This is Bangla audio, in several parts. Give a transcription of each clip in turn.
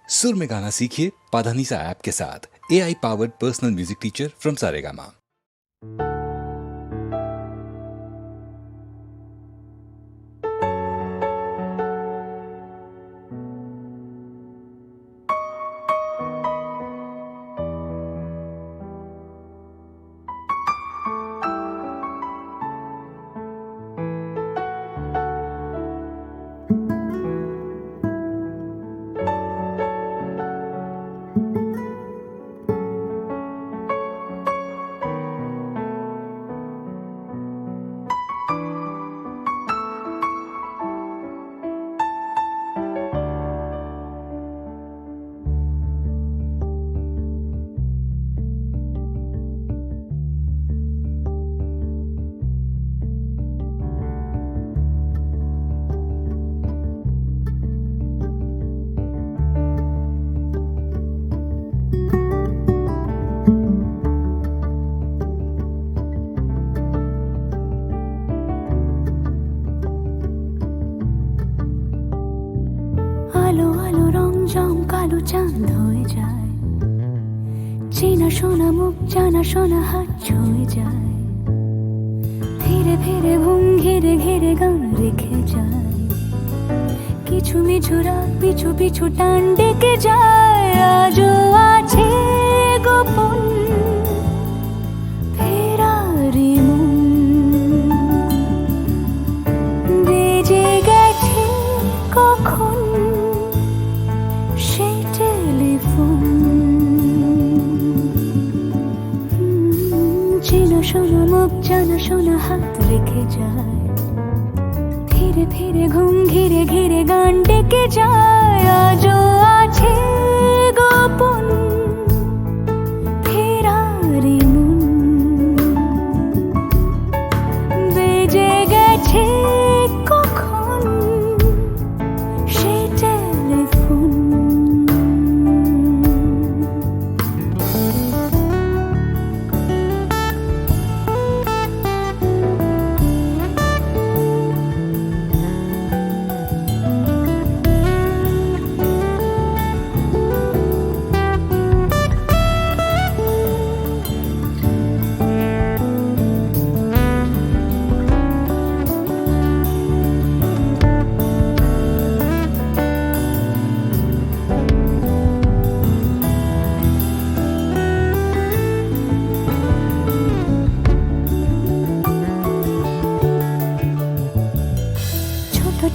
सुर में गाना सीखिए पाधानीसा ऐप के साथ। AI powered personal music teacher from Saregama. আলো আলো রং জম কালো চাঁদ হয়ে যায়, চেনা শোনা মুখ জানা শোনা হাত ছুঁয়ে যায়, ধীরে ধীরে ঘুম ঘিরে ঘিরে গান রেখে যায়, কিছু মিছু রাত পিছু পিছু টান ডেকে যায়। আজও আছে গোপন ফেরারি মন, বেজে গেছে কখন সেই টেলিফোন। চেনা শোনা মুখ জানা শোনা হাত রেখে যায়, ধীরে ধীরে ঘুম ঘিরে ঘিরে গান ডেকে যায়। আজও আছে গোপন ফেরারি মন, বেজে গেছে কখন সেই টেলিফোন।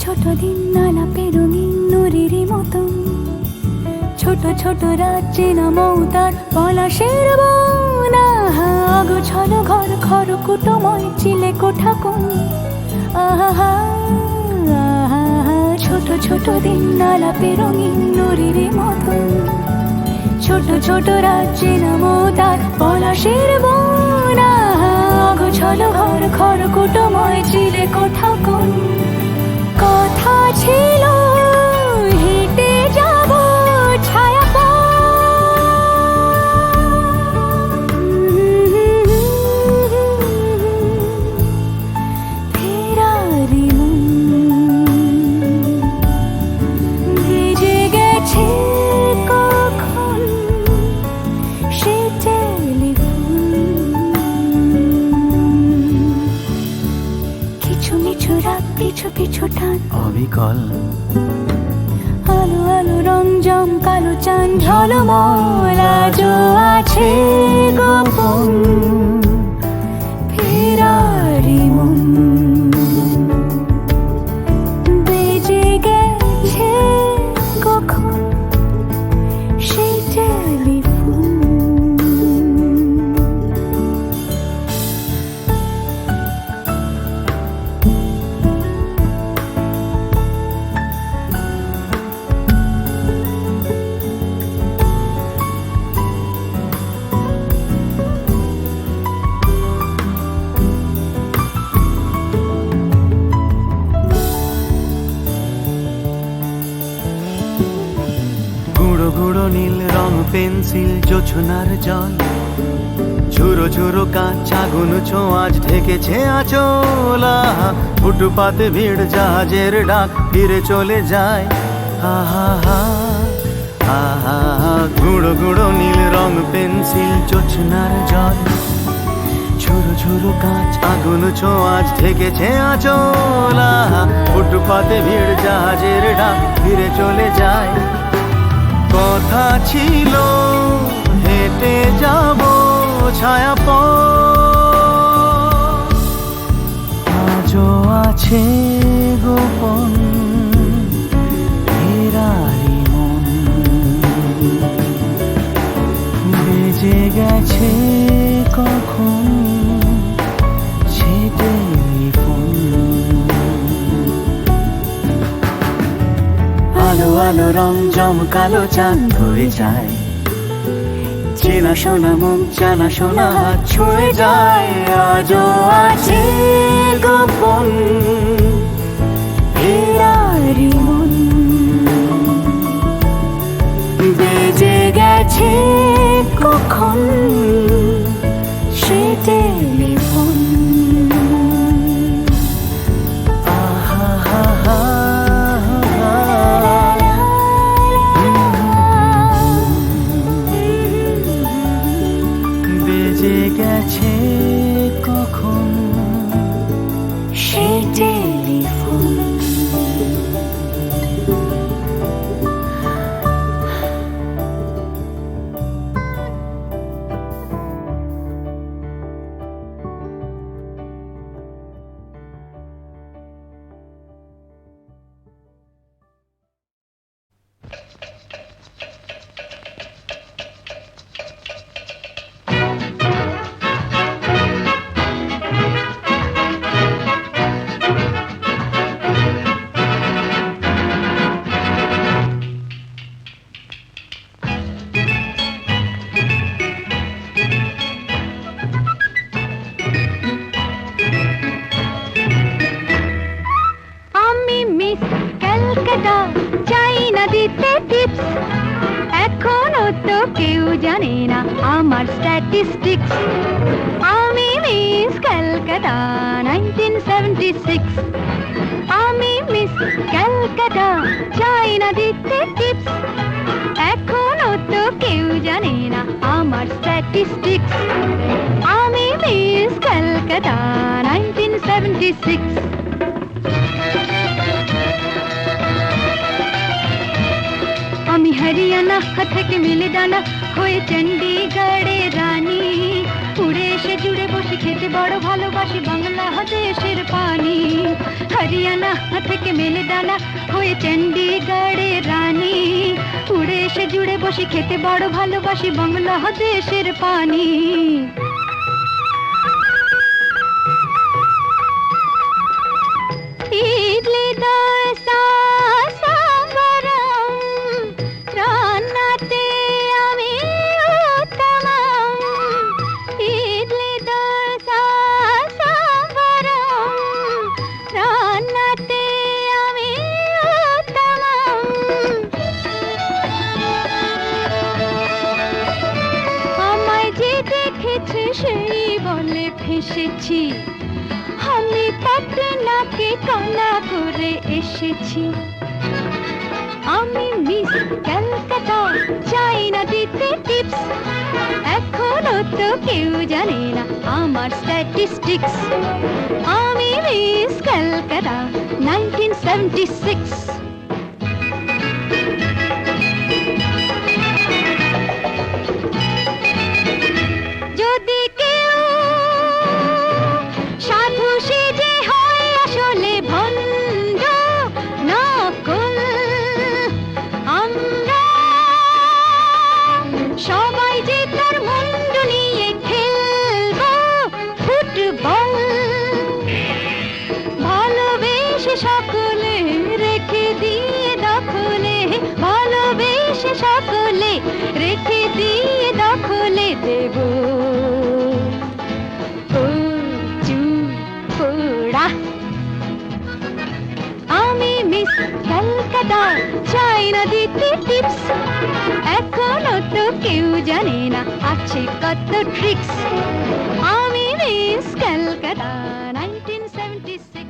ছোট দিন আলাপের রঙিন নুরির মতন, ছোট ছোট রাজ্যে নামও তার পলাশের বন। আগো ছলো ঘর খর কুটময় চিলে কোঠা কোন, আহা আহা। ছোট ছোট দিন আলাপের রঙিন নুরির মতন, ছোট ছোট রাজ্যে নামও তার পলাশের বন। আগো ছলো ঘর খর কুটময় চিলে কোঠা কোন। কথা ছিল হেঁটে যাব ছায়া ফেরারি মন, ভিজে গেছে কখন সে টেলিফোন। কিছু মিছু রাত পিছু পিছু টান অবিকল, আলো আলো রং জম কালো চাঁদ ঝলমল। আজও আছে গোপন ফেরারি মন, বেজে গেছে কখন সেই টেলিফোন। গুঁড়ো গুঁড়ো নীল রং পেন্সিল জোছনার জল, ঝুরো ঝুরো কাঁচা আগুন ছোঁয়াজ ঢেকেছে আচলা। ফুটপাতে ভিড় জাহাজের ডাক ফিরে চলে যায়। আহা হা গুঁড়ো গুঁড়ো নীল রং পেন্সিল জোছনার জল, ঝুরো ঝুরো কাঁচ আগুন ছোঁয়াজ ঢেকেছে আঁচলা। ফুটপাতে ভিড় জাহাজের ডাক ফিরে চলে যায়। কথা ছিল হেঁটে যাব ছায়া পথ, আজও আছে গোপন ফেরারি মন। বেজে গেছে কখন সে টেলিফোন। আলো আলো রং জমকালো চাঁদ ধরে যায়, চেনা শোনা মুখ জানা শোনা হাত ছুঁয়ে যায়। আজও আছে গোপন ফেরারি মন। বেজে গেছে কখন সে টেলিফোন। আহা হা হা বেজে গেছে কখন সে টেলিফোন। এখনো তো কেউ জানে না আমার স্ট্যাটিস্টিক্স। আমি মিস ক্যালকাটা 1976। আমি মিস ক্যালকাটা চাই না দিতে টিপস। এখনো তো কেউ জানে না আমার স্ট্যাটিস্টিক্স। আমি মিস ক্যালকাটা 1976। আমি হরিয়ানা থেকে মিলে ডানা হয়ে চণ্ডীগড়ের রানী। উড়ে এসে জুড়ে বসে খেতে বড় ভালোবাসি বাংলাদেশের পানি। হরিয়ানা থেকে মেলে ডানা হয়ে চণ্ডীগড়ের রানী। উড়ে এসে জুড়ে বসে খেতে বড় ভালোবাসি বাংলাদেশের পানি। ইডলি দোসা সাম্বারম রান্নাতে আমি উত্তম। ইডলি দোসা সাম্বারম রান্নাতে আমি উত্তম। আমায় যে দেখেছে সেই বলে ফেসেছি। আমি পাটনাকে কানা করে এসেছি। আমি মিস ক্যালকাটা চাই না দিতে টিপস। এখনো তো কেউ জানে না আমার স্ট্যাটিস্টিক্স। আমি মিস ক্যালকাটা 1976। যদি কেউ সাধু সেজে হয় আসলে ভণ্ড নকল, আমরা সবাই যে তার মুন্ড নিয়ে খেলবো ফুটবল। ভালোবেসে সকলে রেখে দিয়ে দখলে, ভালোবেসে সকলে রেখে দিয়ে দখলে দেব পোড়া। আমি মিস ক্যালকাটা চাই না দিতে টিপস। এখনো তো কেউ জানে না আছে কত ট্রিক্স। আমি মিস ক্যালকাটা 1976।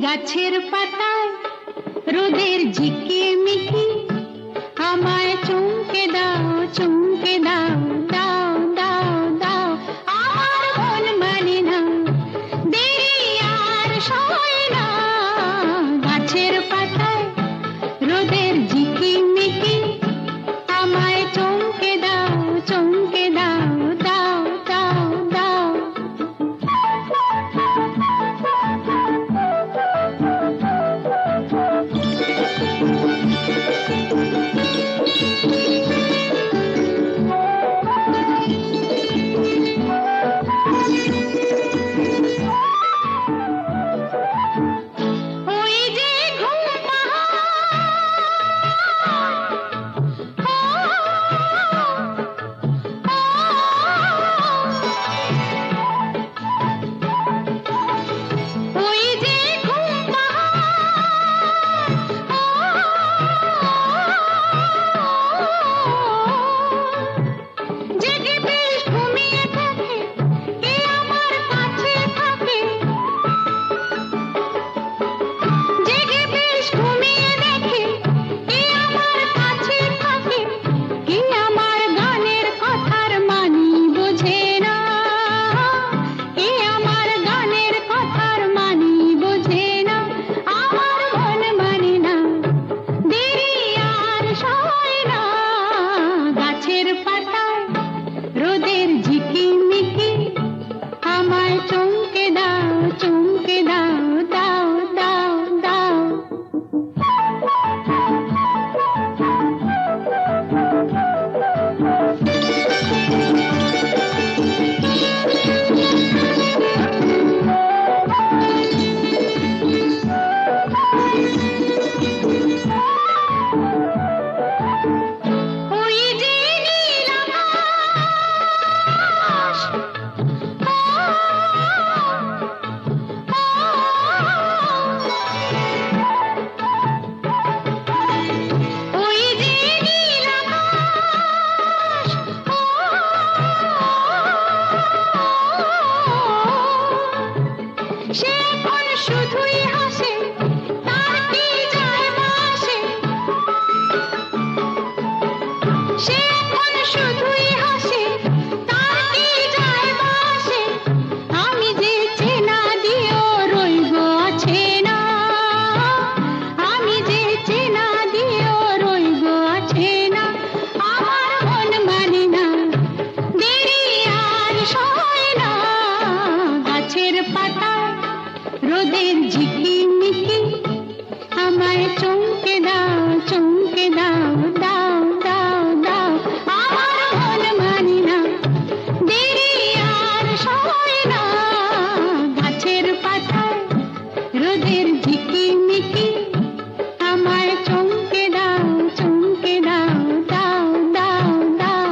গাছের পাতায় রোদের ঝিকিমিকি আমায় চমকে দাও চমকে দাও দাও দাও দাও আমার মন মানে না দেরি আর সয় না গাছের পাতায় রোদের ঝিকিমিকি আমায় চমকে দাও চমকে দাও দাও দাও দাও ওই যে ঘুম ওই যে ঘুম জেগে বেশ ঘুমিয়ে থাকে কে আমার কাছে থাকে জেগে বেশ ঘুমিয়ে দেখে কে আমার কাছে থাকে কে আমার গানের কথার মানি বোঝে না কে আমার গানের কথার মানি বোঝে না আমার মন মানে না দেরি আর সয় না গাছের পাতায় রোদের ঝিকিমিকি আমায় চমকে দাও চমকে দাও দাও দাও দাও ওই যে নীল আকাশ ওই যে নীল আকাশ সে এখন শুধুই হাসে তার কি যায় আসে সে এখন শুধুই হাসে তার কি যায় আসে আমি যে চেনা দিয়েও রইব আছে না আমি যে চেনা দিয়েও রইব আছে না আমার মন মানে না দেরি আর সয় না গাছের পাতায় রোদের ঝিকিমিকি আমায় চমকে দাও চমকে দাও দাও দাও দাও আমার মন মানে না দেরি আর সয় না গাছের পাতায় রোদের ঝিকিমিকি আমায় চমকে দাও চমকে দাও দাও দাও দাও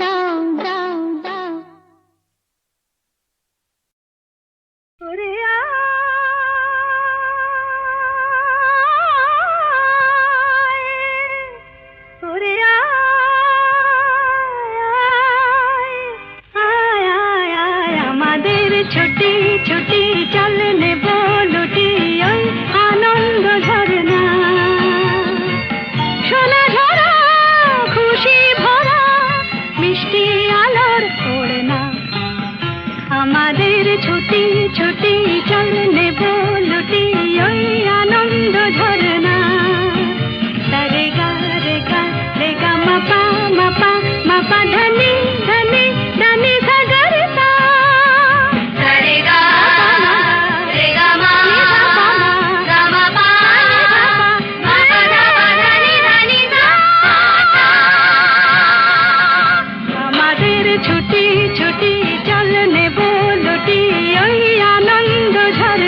দাও দাও দাও ওরে ওরে আমাদের ছুটি ছুটি চল নেব লুটি ওই আনন্দ ঝরনা সোনা ঝরা খুশি ভরা মিষ্টি আলোর ওড়না আমাদের ছুটি ছুটি চল নেব লুটি ওই আনন্দ ঝরনা রে গা রে গা রে গা মাপা মাপা মাপা ধনি ধনি ধনি সাগর সা রে গা মা গা মা পা মা পা ধনি ধনি সা আমাদের ছুটি ছুটি চল নেব লুটি ওই আনন্দ ঝরনা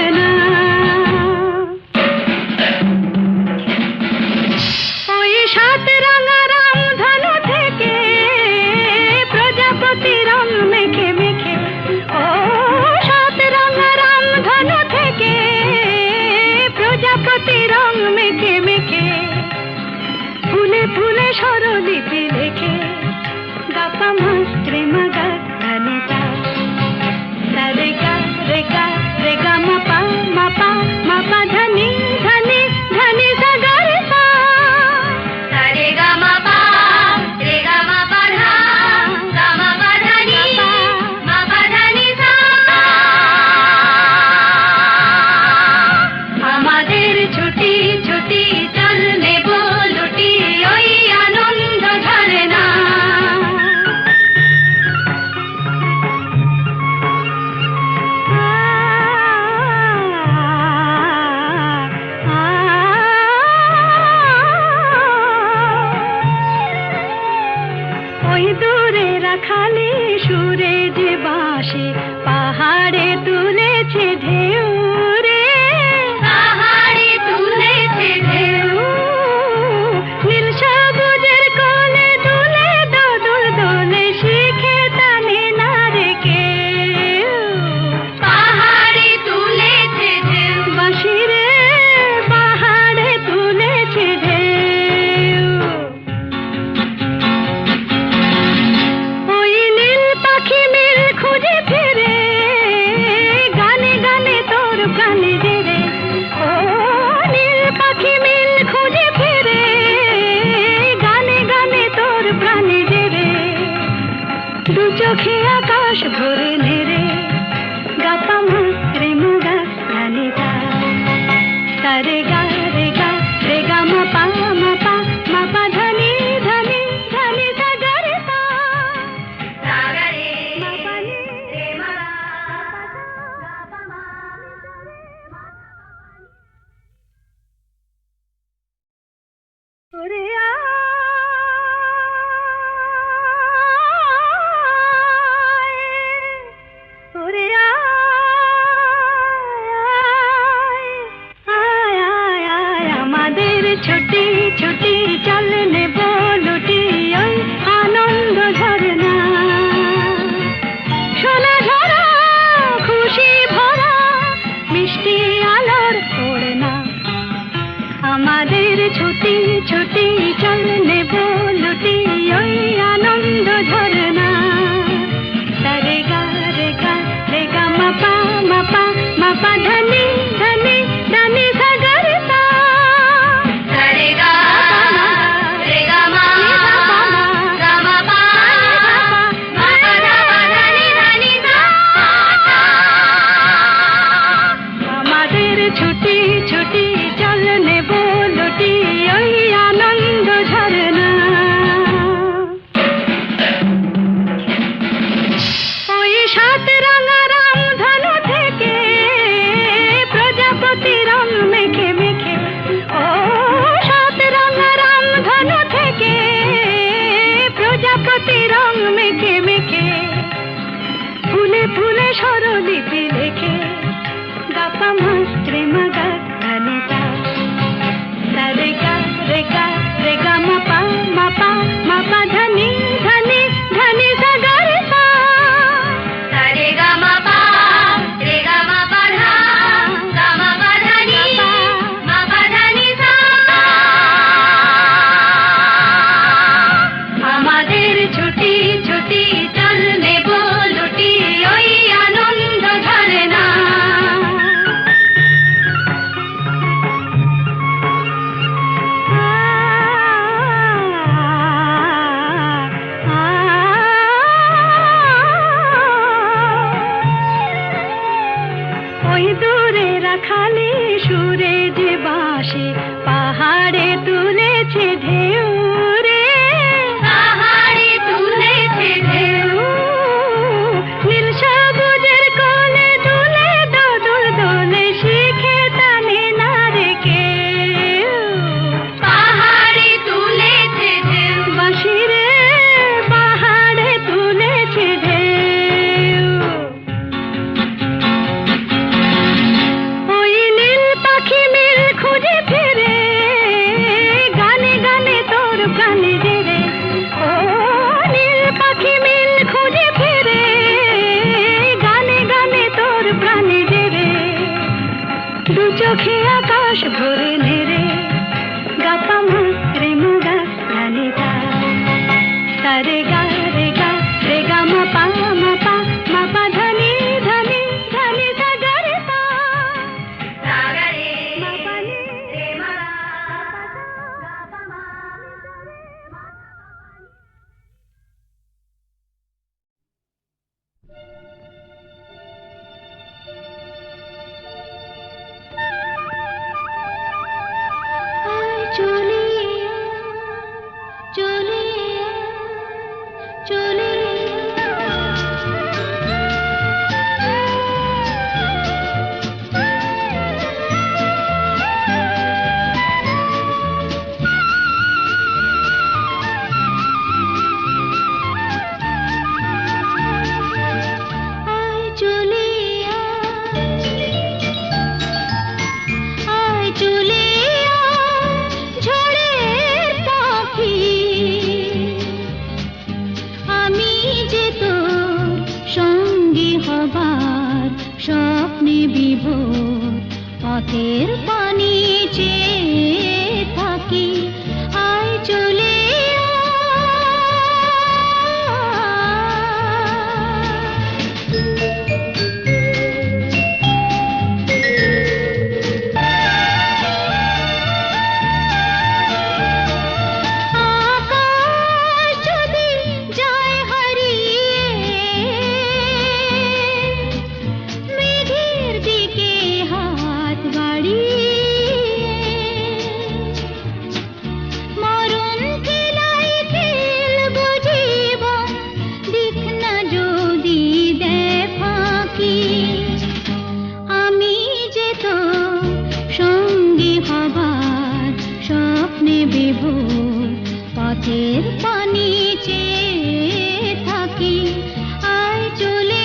ছুটি চল নেব লুটি ওই আনন্দ ঝরনা রে গা রে গা রে গা মাপা মাপা মাপা ধনি ধনি ধনি সাগর সা রে গা রে গা মা গা মা পা মা পা ধনি ধনি সা আমাদের ছুটি ছুটি চল নেব লুটি ওই আনন্দ ঝরনা ওই সাত রাঙা রাম ধনু থেকে প্রজাপতি রং মেখে মেখে ও সাত রাঙা রাম ধনু থেকে প্রজাপতি রং মেখে মেখে ফুলে ফুলে স্বরলিপি লেখে গাপা মাস্ত্রে মাগা ধনে তা রে গা রে গা রে গা মাপা মাপা মাপা ধনি ধনি ধনি সাগর সা রে গা মাপা রে গা মাপা ধা গা মাপা ধনি মাপা ধনি সা আমাদের ছুটি ছুটি চল নেব লুটি ওই আনন্দ ঝরনা ওই দূরে রাখালি সুরে যে বাঁশি পাহাড়ে তুলেছে ঢেউ রে পাহাড়ে তুলেছে ঢেউ নীল সবুজের কোলে দুলে দোদুল দোলে শিখে টানে না রে কেউ পাহাড়ে তুলেছে ঢেউ বাঁশি রে পাহাড়ে তুলেছে ঢেউ ওই নীল পাখি মিল খুঁজে ফিরে গানে গানে তোর প্রাণে জেরে ও নীল পাখি মিল খুঁজে ফিরে গানে গানে তোর প্রাণে জেরে দু চোখে আকাশ ভরে নেরে গাপা মাত্রে মুগা ধানে তা রে গা রে গা রে গা মাপা মাপা মাপা ধনি ধনি ধনি সাগর সা রে মাপা নি রে মা গাপা মা চলে চলে চলে চলে আয় চলে ঝড়ের পাখি আমি যে তোর সঙ্গী হবার স্বপ্নে বিভোর পথের পানি চেয়ে থাকি আয় চলে আকাশ যদি যায় হারিয়ে মেঘের দিকে হাত বাড়িয়ে মরণ খেলাই খেলব জীবন দিক না যদি দেয় ফাঁকি আমি যে তোর সঙ্গী হবার স্বপ্নে বিভোর পথের পানি চেয়ে থাকি আয় চলে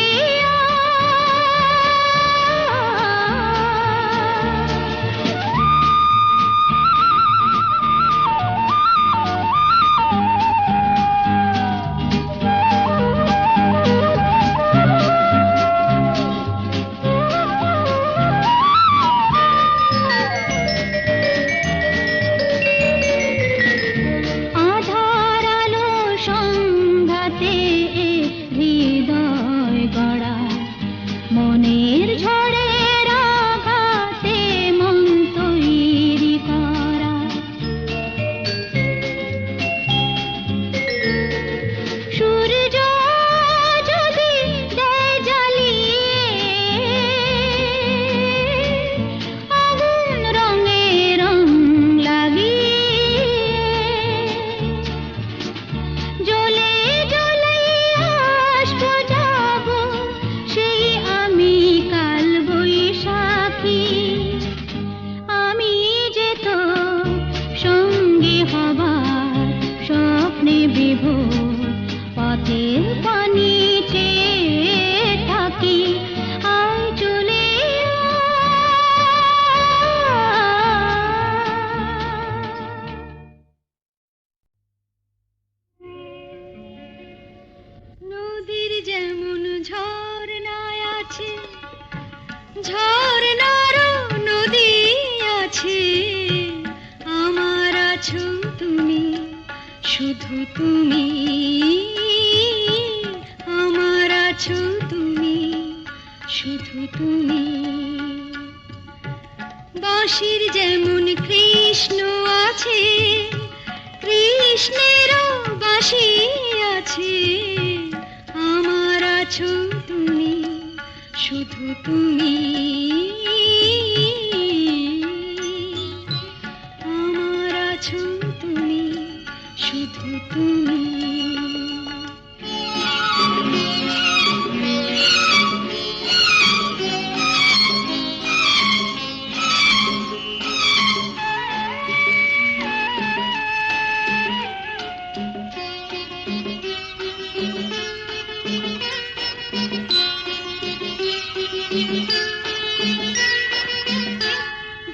ঝর্ণারও নদী আছে, আমার আছো তুমি, শুধু তুমি, আমার আছো তুমি, শুধু তুমি। বাঁশির যেমন কৃষ্ণ আছে, কৃষ্ণেরও বাঁশি আছে, আমার আছো তুমি, শুধু তুমি, আমার আছো তুমি, শুধু তুমি।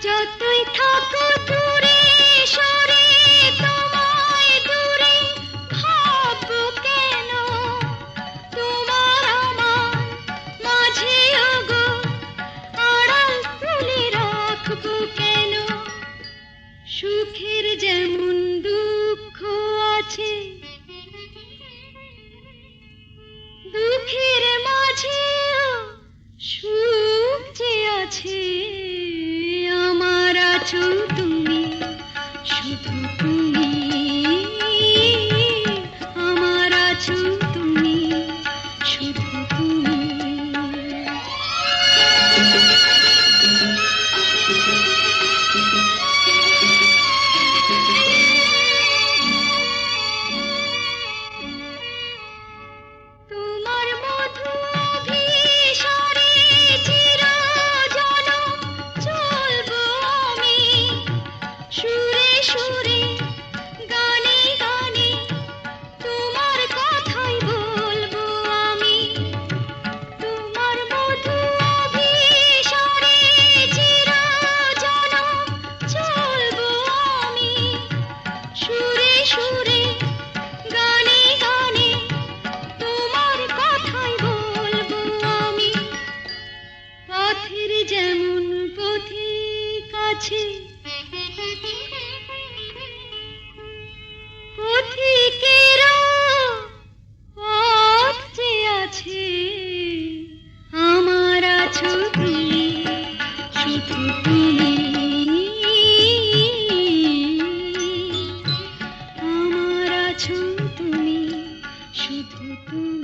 যতই থাকো দূরে সরে, তোমায় দূরে ভাববো কেন, তোমার আমার মাঝে ওগো আড়াল তুলে রাখবো কেন। সুখের যেমন দুঃখ আছে, দুঃখের মাঝেও সুখ যে আছে, আমার আছো তুমি, শুধু তুমি, আমার আছো তুমি, শুধু তুমি। তোমার মধু অভিসারে চিরজনম চলবো আমি, সুরে সুরে গানে গানে তোমার কথাই বলবো আমি। তোমার মধু অভিসারে চিরজনম চলবো আমি, সুরে সুরে গানে গানে তোমার কথাই বলবো আমি। পথের যেমন পথিক আছে, পথিকেরও পথ যে আছে, আমার আছো তুমি, শুধু তুমি, আমার আছো তুমি, শুধু তুমি।